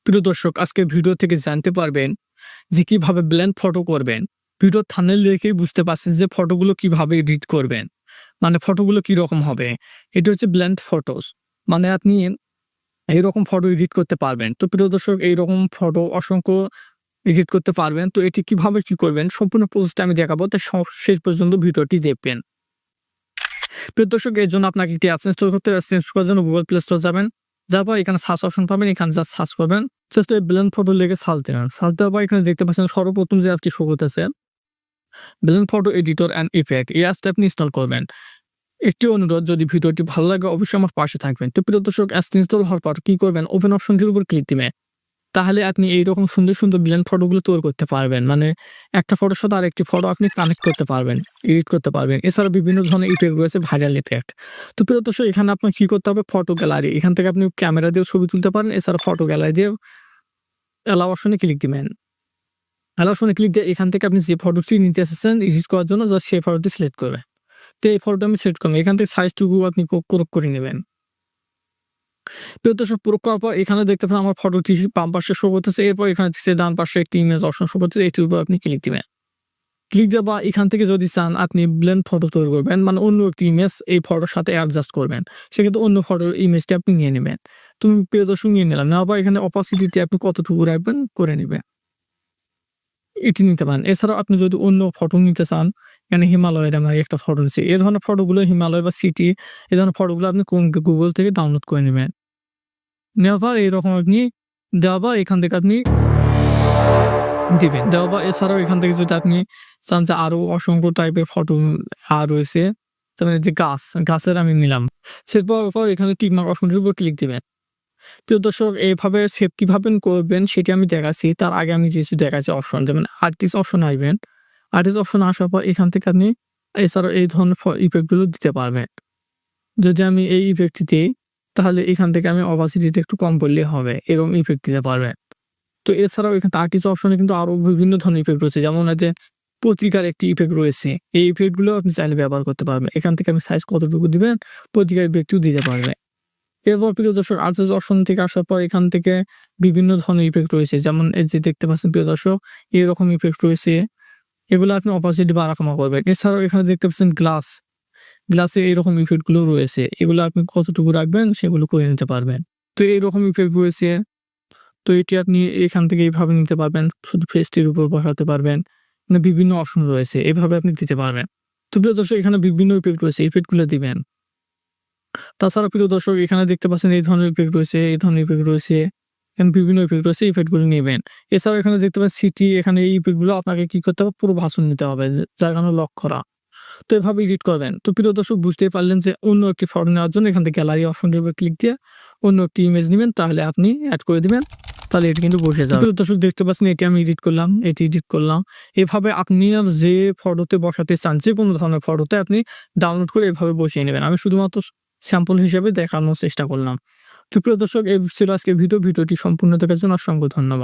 প্রিয় দর্শক, আজকের ভিডিও থেকে জানতে পারবেন যে কিভাবে ব্লেন্ড ফটো করবেন। ভিডিওর থাম্বনেল দেখেই বুঝতে পারছেন যে ফটোগুলো কিভাবে এডিট করবেন। মানে ফটোগুলো কিরকম হবে। এটা হচ্ছে ব্লেন্ড ফটোস। মানে আপনি এইরকম ফটো এডিট করতে পারবেন। তো প্রিয় দর্শক, এইরকম ফটো অসংখ্য এডিট করতে পারবেন। তো এটি কিভাবে কি করবেন সম্পূর্ণ প্রসেসটা আমি দেখাবো। তাই শেষ পর্যন্ত ভিডিওটি দেখবেন। প্রিয় দর্শক, এর জন্য আপনাকে একটি অ্যাপস ইনস্টল করতে হবে। অ্যাপস ইনস্টল করার জন্য Google Play Store যাবেন। যাওয়ার পর এখানে সার্চ অপশন পাবেন। এখানে জাস্ট সার্চ করবেন। জাস্ট এই ব্লেন্ড ফটো লিখে সার্চ দিবেন। সার্চ দেওয়ার পর এখানে দেখতে পাচ্ছেন সর্বপ্রথম যে অ্যাপটি শো করতেছে blend photo editor and effect. এই অ্যাপসটা আপনি ইনস্টল করবেন। একটি অনুরোধ, যদি ভিডিওটি ভালো লাগে অবশ্যই আমার পাশে থাকবেন। তো প্রিয় দর্শক, অ্যাপসটি ইনস্টল হওয়ার পর কি করবেন, ওপেন অপশনটির উপর ক্লিক দিবেন। তাহলে আপনি এইরকম সুন্দর, সুন্দর ব্লেন্ড ফটোগুলো তৈরি করতে পারবেন। মানে একটা ফটোর সাথে আরেকটি ফটো আপনি কানেক্ট করতে পারবেন, এডিট করতে পারবেন। এছাড়া বিভিন্ন ধরনের ইফেক্ট রয়েছে, ভাইরাল ইফেক্ট। তো প্রিয় দর্শক, এখানে আপনার কি করতে হবে, ফটো গ্যালারি। এখান থেকে আপনি ক্যামেরা দিয়েও ছবি তুলতে পারেন। এছাড়া ফটো গ্যালারি দিয়ে অ্যালাও অপশনে ক্লিক দিবেন। অ্যালাও অপশনে ক্লিক দিয়ে এখান থেকে আপনি যে ফটোটি নিতে এসেছেন এডিট করার জন্য জাস্ট সেই ফটোটি সিলেক্ট করবেন। তো এই ফটোটা আমি সিলেক্ট করলাম। এখান থেকে সাইজটুকু আপনি ক্রপ করে নেবেন। প্রিয় দর্শক, প্রয়োগ করার পর এখানে দেখতে পাবেন আমার ফটোটি বাম পাশে শো করতেছে। এরপর এখানে ডান পাশে একটি ইমেজ অপশন শো করতেছে। এটির উপর আপনি ক্লিক দিবেন। ক্লিক দেওয়া বা এখান থেকে যদি চান আপনি ব্লেন্ড ফটো তৈরি করবেন, মানে অন্য একটি ইমেজ এই ফটোর সাথে অ্যাডজাস্ট করবেন, সেক্ষেত্রে অন্য ফটোর ইমেজটি আপনি নিয়ে নেবেন। তুমি প্রিয় দর্শক নিয়ে নিলাম। নেওয়ার পর এখানে অপাসিটিতে আপনি কতটুকু রাখবেন করে নেবেন, এটি নিতে পারেন। এছাড়াও আপনি যদি অন্য ফটো নিতে চান, এখানে হিমালয়ের আমি একটা ফটো নিচ্ছি। এই ধরনের ফটোগুলো হিমালয় বা সিটি, এই ধরনের ফটোগুলো আপনি গুগল থেকে ডাউনলোড করে নেবেন। নেওয়ার পর এইরকম আপনি দেওয়া বা এখান থেকে আপনি দিবেন। দেওয়া বা এছাড়াও এখান থেকে যদি আপনি চান যে আরো অসংখ্য টাইপের ফটো রয়েছে, যেমন এই যে গাছের আমি নিলাম। সেভ পাওয়ার পর এখানে টিক মার্ক অপশনটির উপর ক্লিক দিবেন। প্রিয় দর্শক, এইভাবে সেভ কিভাবে করবেন সেটি আমি দেখাচ্ছি। তার আগে আমি কিছু দেখাচ্ছি অপশন, যেমন আর্টিস্ট অপশন আসবেন। আর্টিস্ট অপশন আসার পর এখান থেকে আপনি এছাড়াও এই ধরনের ইফেক্টগুলো দিতে পারবেন। যদি আমি এই ইফেক্টটি দিই, তাহলে এখান থেকে আমি অপাসিটিতে একটু কম করলেই হবে, এরকম ইফেক্ট দিতে পারবেন। তো এছাড়াও এখানে আর্টিস্ট অপশনে কিন্তু আরো বিভিন্ন ধরনের ইফেক্ট রয়েছে, যেমন এই যে পত্রিকার একটি ইফেক্ট রয়েছে। এই ইফেক্টগুলো আপনি চাইলে ব্যবহার করতে পারবেন। এখান থেকে আপনি সাইজ কতটুকু দিবেন, পত্রিকার ইফেক্টটিও দিতে পারবেন। এরপর প্রিয় দর্শক, আর্টিস্ট অপশন থেকে আসার পর এখান থেকে বিভিন্ন ধরনের ইফেক্ট রয়েছে, যেমন এই যে দেখতে পাচ্ছেন প্রিয় দর্শক, এরকম ইফেক্ট রয়েছে। এগুলো আপনি অপাসিটি বাড়া কমা করবেন। এছাড়াও এখানে দেখতে পাচ্ছেন গ্লাসে এইরকম ইফেক্টগুলো রয়েছে। এগুলো আপনি কতটুকু রাখবেন সেগুলো করে নিতে পারবেন। তো এইরকম ইফেক্ট রয়েছে। তো এটি আপনি এখান থেকে এইভাবে নিতে পারবেন। শুধু ফেসটির উপর বসাতে পারবেন। মানে বিভিন্ন অপশন রয়েছে, এভাবে আপনি দিতে পারবেন। তো প্রিয় দর্শক, এখানে বিভিন্ন ইফেক্ট রয়েছে, ইফেক্টগুলো দিবেন। তাছাড়া প্রিয় দর্শক, এখানে দেখতে পাচ্ছেন এই ধরনের ইফেক্ট রয়েছে, এই ধরনের ইফেক্ট রয়েছে। এখানে বিভিন্ন ইফেক্ট রয়েছে, ইফেক্টগুলো নেবেন। এছাড়াও এখানে দেখতে পাচ্ছেন সিটি, এখানে এই ইফেক্টগুলো আপনাকে কি করতে হবে, পুরো ভাষণ নিতে হবে, যার কারণে লক করা। তো এভাবে এডিট করবেন। তো প্রিয় দর্শক, বুঝতেই পারলেন যে অন্য একটি ফটো নেওয়ার জন্য এখান থেকে গ্যালারি অপশনটির উপর ক্লিক দিয়ে অন্য একটি ইমেজ নিবেন, তাহলে আপনি অ্যাড করে দিবেন, তাহলে এটি কিন্তু বসে যাবে। প্রিয় দর্শক, দেখতে পাচ্ছেন এটি আমি এডিট করলাম, এটি এডিট করলাম। এভাবে আপনি আর যে ফটোতে বসাতে চান, যে কোনো ধরনের ফটোতে আপনি ডাউনলোড করে এভাবে বসিয়ে নেবেন। আমি শুধুমাত্র স্যাম্পল হিসেবে দেখানোর চেষ্টা করলাম। তো প্রিয় দর্শক, এই ছিল আজকের ভিডিওটি সম্পূর্ণ দেখার জন্য অসংখ্য ধন্যবাদ।